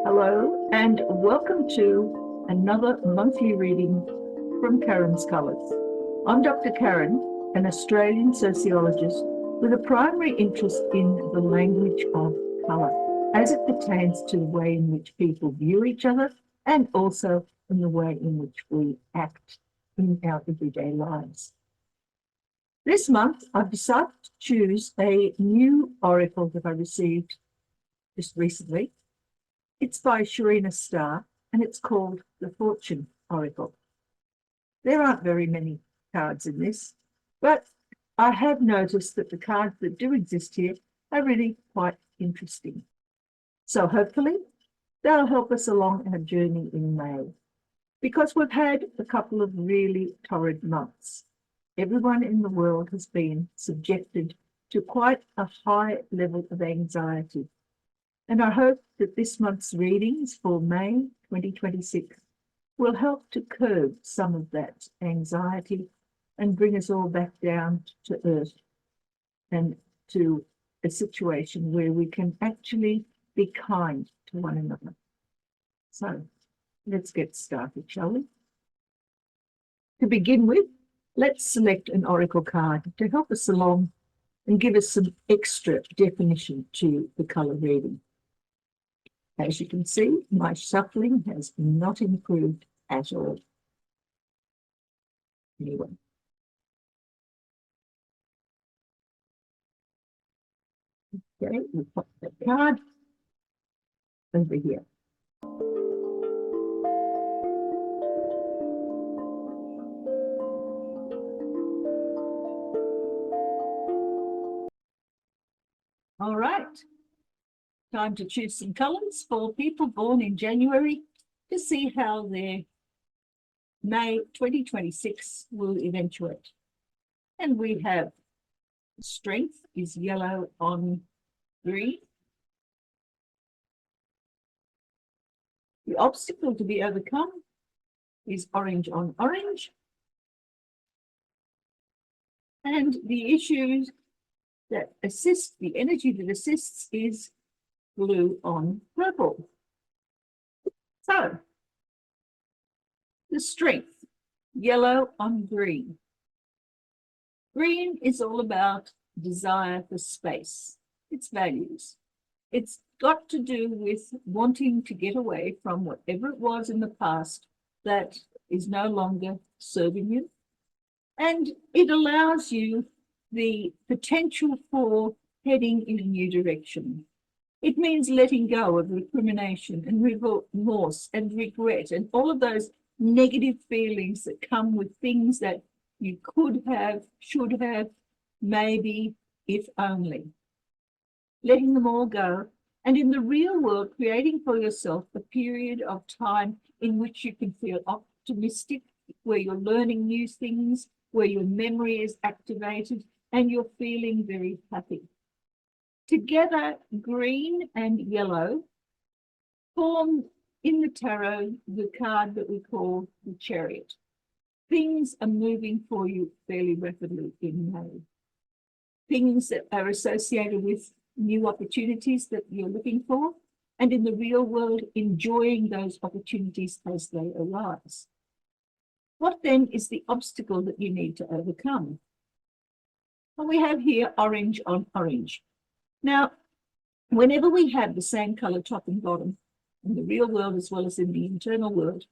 Hello, and welcome to another monthly reading from Karen's Colours. I'm Dr. Karen, an Australian sociologist with a primary interest in the language of colour as it pertains to the way in which people view each other and also in the way in which we act in our everyday lives. This month, I've decided to choose a new oracle that I received just recently. It's by Sharina Starr, and it's called the Fortune Oracle. There aren't very many cards in this, but I have noticed that the cards that do exist here are really quite interesting. So hopefully they'll help us along our journey in May, because we've had a couple of really torrid months. Everyone in the world has been subjected to quite a high level of anxiety. And I hope that this month's readings for May 2026 will help to curb some of that anxiety and bring us all back down to earth and to a situation where we can actually be kind to one another. So let's get started, shall we? To begin with, let's select an oracle card to help us along and give us some extra definition to the colour reading. As you can see, my shuffling has not improved at all. Anyway. Okay, we'll pop the card over here. All right. Time to choose some colours for people born in January to see how their May 2026 will eventuate. And we have strength is yellow on green. The obstacle to be overcome is orange on orange. And the issues that assist, the energy that assists is blue on purple. So, the strength, yellow on green. Green is all about desire for space, its values. It's got to do with wanting to get away from whatever it was in the past that is no longer serving you. And it allows you the potential for heading in a new direction. It means letting go of recrimination and remorse and regret and all of those negative feelings that come with things that you could have, should have, maybe, if only. Letting them all go, and in the real world, creating for yourself a period of time in which you can feel optimistic, where you're learning new things, where your memory is activated, and you're feeling very happy. Together, green and yellow form in the tarot the card that we call the Chariot. Things are moving for you fairly rapidly in May. Things that are associated with new opportunities that you're looking for, and in the real world, enjoying those opportunities as they arise. What then is the obstacle that you need to overcome? Well, we have here orange on orange. Now, whenever we have the same colour top and bottom in the real world as well as in the internal world,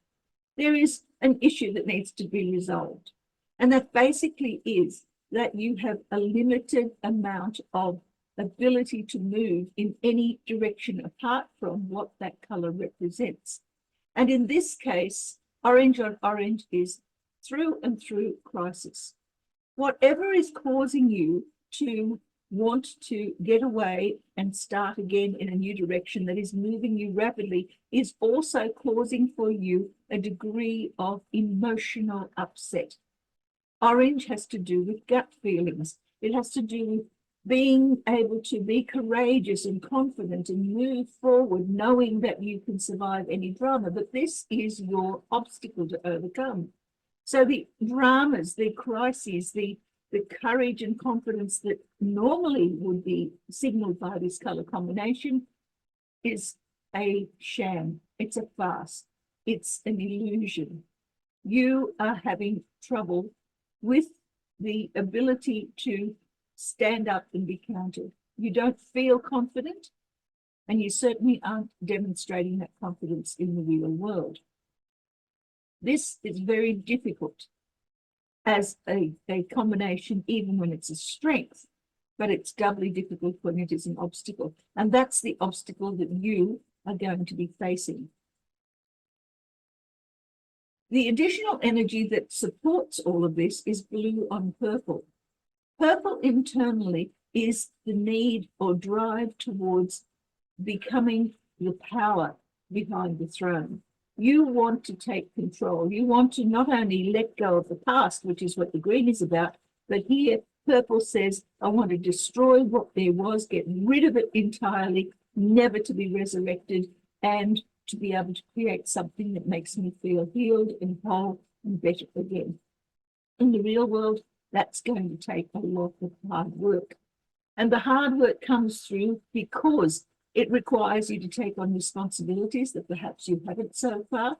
there is an issue that needs to be resolved. And that basically is that you have a limited amount of ability to move in any direction apart from what that colour represents. And in this case, orange on orange is through and through crisis. Whatever is causing you to want to get away and start again in a new direction that is moving you rapidly is also causing for you a degree of emotional upset. Orange has to do with gut feelings. It has to do with being able to be courageous and confident and move forward, knowing that you can survive any drama. But this is your obstacle to overcome. So the dramas, the crises, the courage and confidence that normally would be signaled by this color combination is a sham. It's a farce. It's an illusion. You are having trouble with the ability to stand up and be counted. You don't feel confident, and you certainly aren't demonstrating that confidence in the real world. This is very difficult as a combination, even when it's a strength, but it's doubly difficult when it is an obstacle. And that's the obstacle that you are going to be facing. The additional energy that supports all of this is blue on purple. Purple internally is the need or drive towards becoming the power behind the throne. You want to take control. You want to not only let go of the past, which is what the green is about, but here purple says, I want to destroy what there was, get rid of it entirely, never to be resurrected, and to be able to create something that makes me feel healed and whole and better again. In the real world, that's going to take a lot of hard work. And the hard work comes through because it requires you to take on responsibilities that perhaps you haven't so far.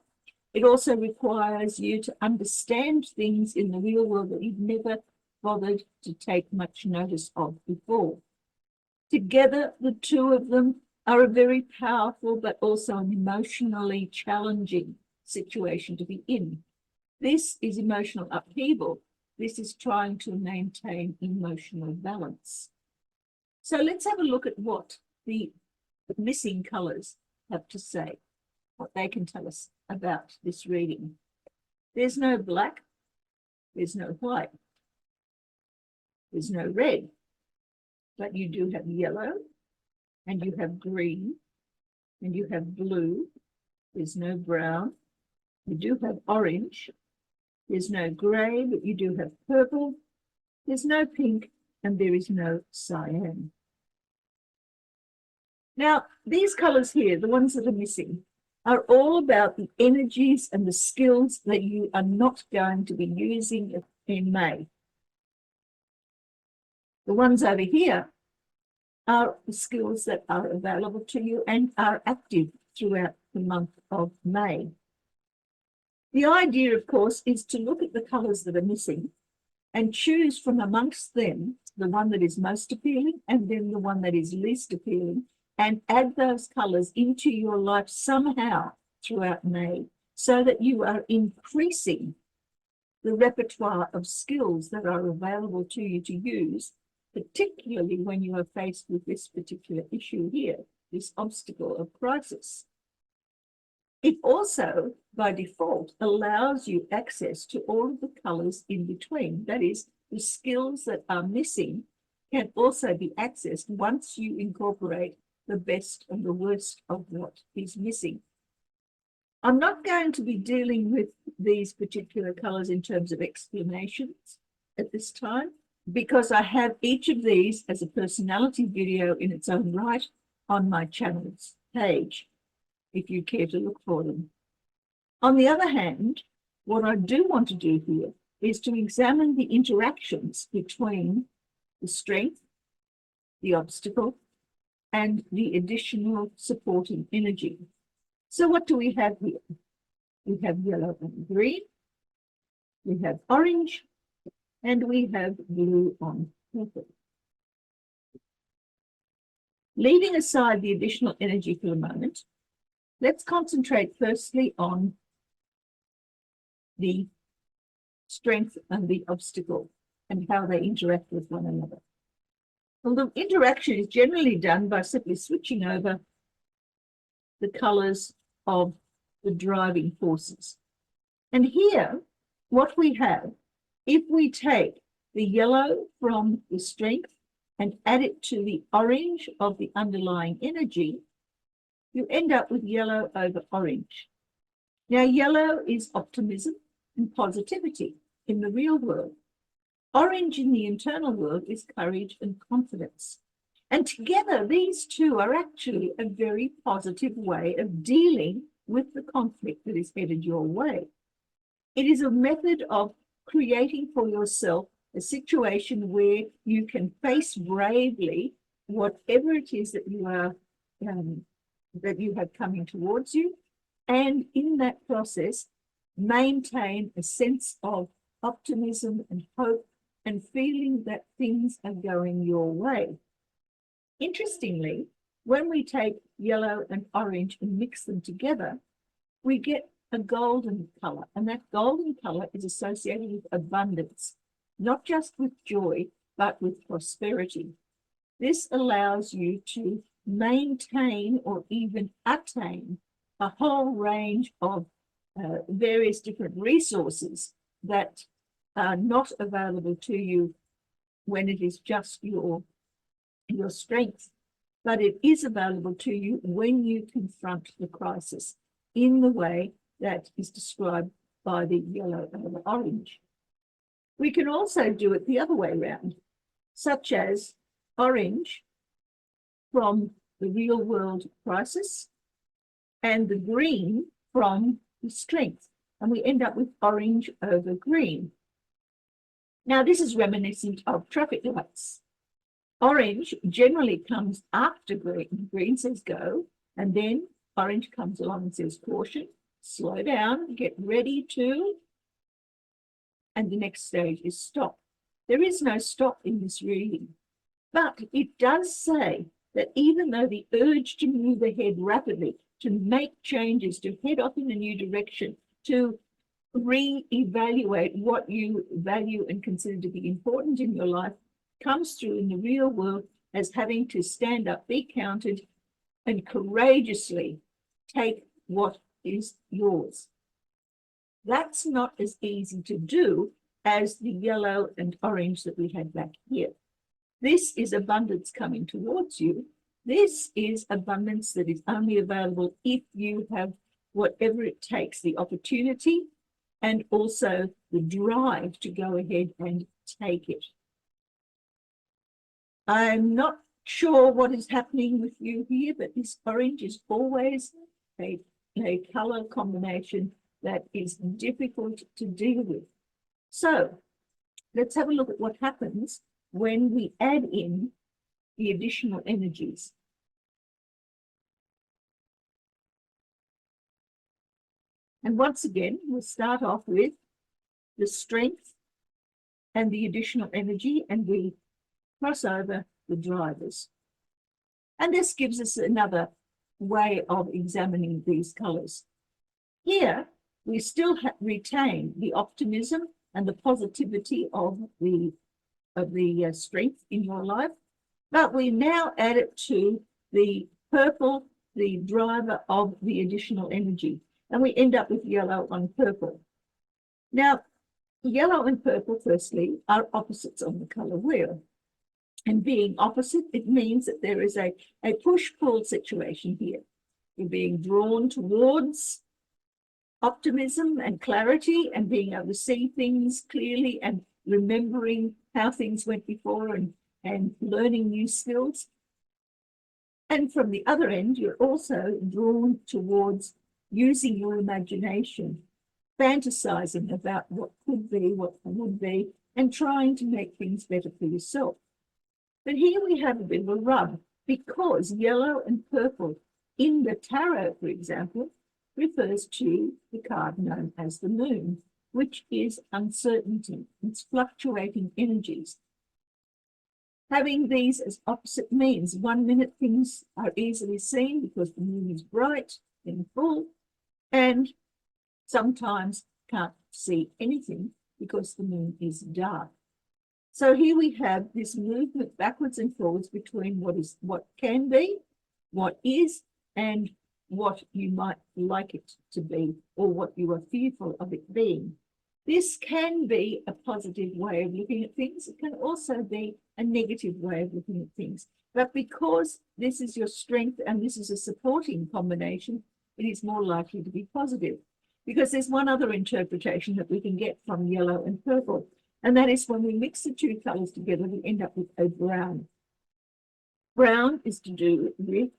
It also requires you to understand things in the real world that you've never bothered to take much notice of before. Together, the two of them are a very powerful but also an emotionally challenging situation to be in. This is emotional upheaval. This is trying to maintain emotional balance. So let's have a look at what the missing colours have to say, what they can tell us about this reading. There's no black, there's no white, there's no red, but you do have yellow, and you have green, and you have blue. There's no brown. You do have orange. There's no grey, but you do have purple. There's no pink, and there is no cyan. Now, these colours here, the ones that are missing, are all about the energies and the skills that you are not going to be using in May. The ones over here are the skills that are available to you and are active throughout the month of May. The idea, of course, is to look at the colours that are missing and choose from amongst them the one that is most appealing and then the one that is least appealing, and add those colours into your life somehow throughout May so that you are increasing the repertoire of skills that are available to you to use, particularly when you are faced with this particular issue here, this obstacle of crisis. It also, by default, allows you access to all of the colours in between. That is, the skills that are missing can also be accessed once you incorporate the best and the worst of what is missing. I'm not going to be dealing with these particular colours in terms of explanations at this time, because I have each of these as a personality video in its own right on my channel's page, if you care to look for them. On the other hand, what I do want to do here is to examine the interactions between the strength, the obstacle, and the additional supporting energy. So what do we have here? We have yellow and green, we have orange, and we have blue on purple. Leaving aside the additional energy for the moment, let's concentrate firstly on the strength and the obstacle and how they interact with one another. Well, the interaction is generally done by simply switching over the colours of the driving forces. And here, what we have, if we take the yellow from the strength and add it to the orange of the underlying energy, you end up with yellow over orange. Now, yellow is optimism and positivity in the real world. Orange in the internal world is courage and confidence. And together, these two are actually a very positive way of dealing with the conflict that is headed your way. It is a method of creating for yourself a situation where you can face bravely whatever it is that you are that you have coming towards you, and in that process, maintain a sense of optimism and hope and feeling that things are going your way. Interestingly, when we take yellow and orange and mix them together, we get a golden color, and that golden color is associated with abundance, not just with joy, but with prosperity. This allows you to maintain or even attain a whole range of various different resources that are not available to you when it is just your strength, but it is available to you when you confront the crisis in the way that is described by the yellow and the orange. We can also do it the other way around, such as orange from the real world crisis and the green from the strength. And we end up with orange over green. Now, this is reminiscent of traffic lights. Orange generally comes after green. Green says go, and then orange comes along and says caution, slow down, get ready to, and the next stage is stop. There is no stop in this reading, but it does say that even though the urge to move ahead rapidly, to make changes, to head off in a new direction, to re-evaluate what you value and consider to be important in your life, comes through in the real world as having to stand up, be counted, and courageously take what is yours. That's not as easy to do as the yellow and orange that we had back here. This is abundance coming towards you. This is abundance that is only available if you have whatever it takes, the opportunity and also the drive to go ahead and take it. I'm not sure what is happening with you here, but this orange is always a color combination that is difficult to deal with. So let's have a look at what happens when we add in the additional energies. And once again, we'll start off with the strength and the additional energy, and we cross over the drivers. And this gives us another way of examining these colors. Here, we still retain the optimism and the positivity of the strength in your life, but we now add it to the purple, the driver of the additional energy, and we end up with yellow on purple. Now, yellow and purple, firstly, are opposites on the color wheel. And being opposite, it means that there is a push-pull situation here. You're being drawn towards optimism and clarity and being able to see things clearly and remembering how things went before and learning new skills. And from the other end, you're also drawn towards using your imagination, fantasizing about what could be, what would be, and trying to make things better for yourself. But here we have a bit of a rub, because yellow and purple in the tarot, for example, refers to the card known as the moon, which is uncertainty. It's fluctuating energies. Having these as opposite means 1 minute things are easily seen because the moon is bright and full, and sometimes can't see anything because the moon is dark. So here we have this movement backwards and forwards between what can be, what is, and what you might like it to be, or what you are fearful of it being. This can be a positive way of looking at things. It can also be a negative way of looking at things. But because this is your strength and this is a supporting combination, it is more likely to be positive. Because there's one other interpretation that we can get from yellow and purple, and that is when we mix the two colors together, we end up with a brown. Brown is to do with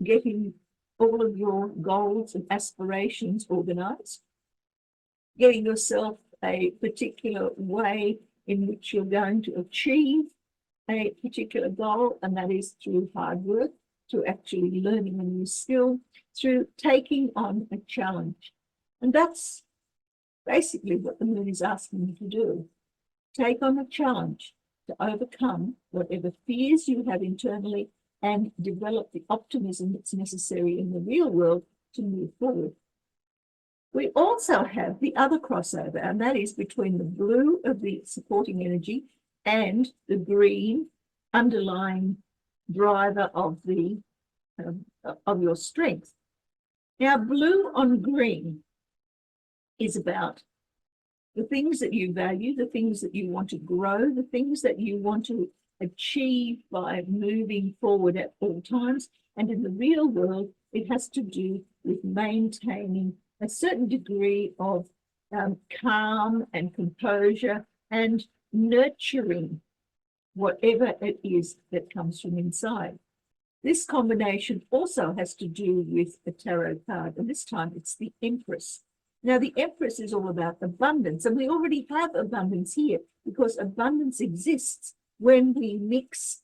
getting all of your goals and aspirations organized, getting yourself a particular way in which you're going to achieve a particular goal, and that is through hard work to actually learning a new skill, through taking on a challenge. And that's basically what the moon is asking you to do. Take on a challenge to overcome whatever fears you have internally and develop the optimism that's necessary in the real world to move forward. We also have the other crossover, and that is between the blue of the supporting energy and the green underlying driver of the of your strength. Now, blue on green is about the things that you value, the things that you want to grow, the things that you want to achieve by moving forward at all times. And in the real world, it has to do with maintaining a certain degree of calm and composure and nurturing whatever it is that comes from inside. This combination also has to do with a tarot card, and this time it's the Empress. Now, the Empress is all about abundance, and we already have abundance here because abundance exists when we mix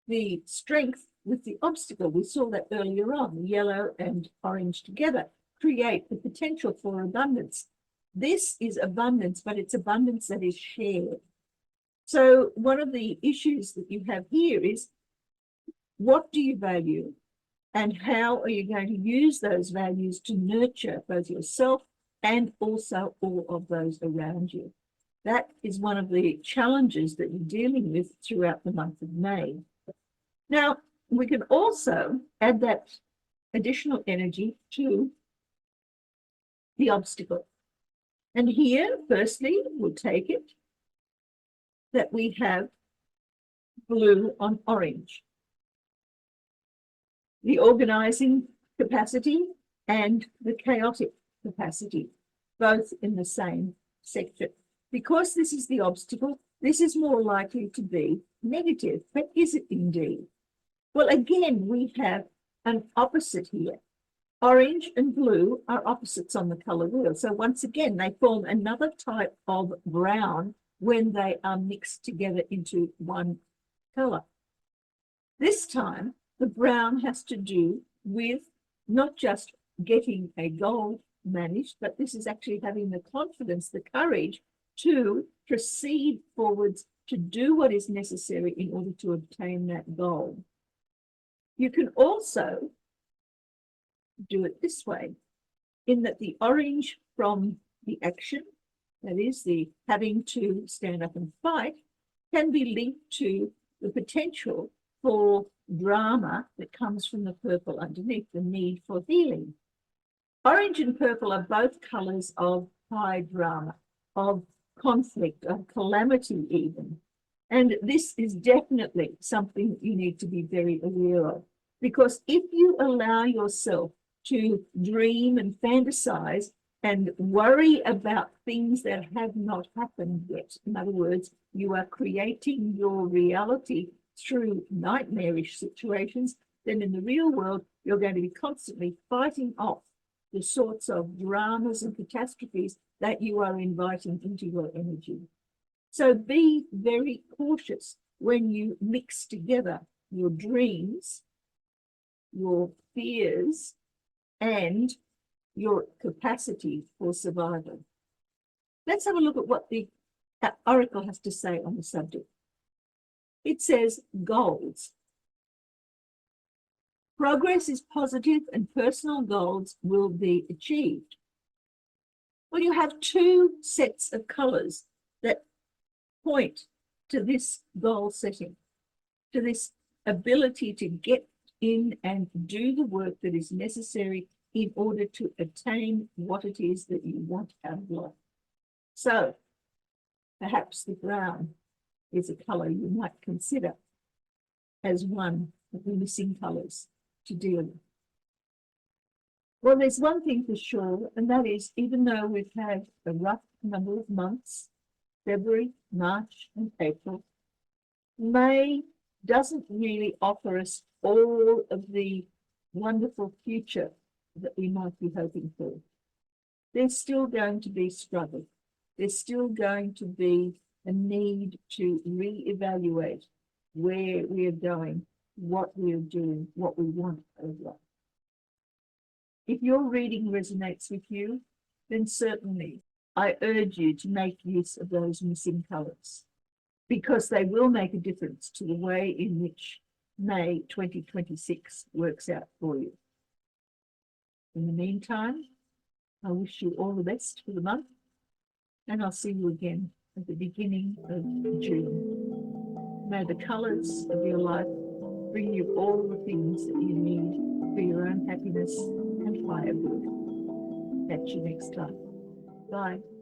the strength with the obstacle. We saw that earlier on, yellow and orange together create the potential for abundance. This is abundance, but it's abundance that is shared. So one of the issues that you have here is, what do you value and how are you going to use those values to nurture both yourself and also all of those around you? That is one of the challenges that you're dealing with throughout the month of May. Now, we can also add that additional energy to the obstacle. And here, firstly, we'll take it that we have blue on orange. The organizing capacity and the chaotic capacity, both in the same section. Because this is the obstacle, this is more likely to be negative. But is it indeed? Well, again, we have an opposite here. Orange and blue are opposites on the color wheel. So once again, they form another type of brown when they are mixed together into one color. This time, the brown has to do with not just getting a goal managed, but this is actually having the confidence, the courage to proceed forwards, to do what is necessary in order to obtain that goal. You can also do it this way, in that the orange from the action, that is the having to stand up and fight, can be linked to the potential for drama that comes from the purple underneath, the need for healing. Orange and purple are both colors of high drama, of conflict, of calamity even. And this is definitely something that you need to be very aware of, because if you allow yourself to dream and fantasize and worry about things that have not happened yet, in other words, you are creating your reality through nightmarish situations, then in the real world, you're going to be constantly fighting off the sorts of dramas and catastrophes that you are inviting into your energy. So be very cautious when you mix together your dreams, your fears, and your capacity for survival. Let's have a look at what the Oracle has to say on the subject. It says goals. Progress is positive and personal goals will be achieved. Well, you have two sets of colors that point to this goal setting, to this ability to get in and do the work that is necessary in order to attain what it is that you want out of life. So perhaps the brown is a color you might consider as one of the missing colors to deal with. Well, there's one thing for sure, and that is, even though we've had a rough number of months, February, March, and April, May doesn't really offer us all of the wonderful future that we might be hoping for. There's still going to be struggle. There's still going to be a need to reevaluate where we are going what we're doing, what we want out of life. If your reading resonates with you, then certainly I urge you to make use of those missing colours, because they will make a difference to the way in which May 2026 works out for you. In the meantime, I wish you all the best for the month, and I'll see you again at the beginning of June. May the colours of your life bring you all the things that you need for your own happiness and higher good. Catch you next time. Bye.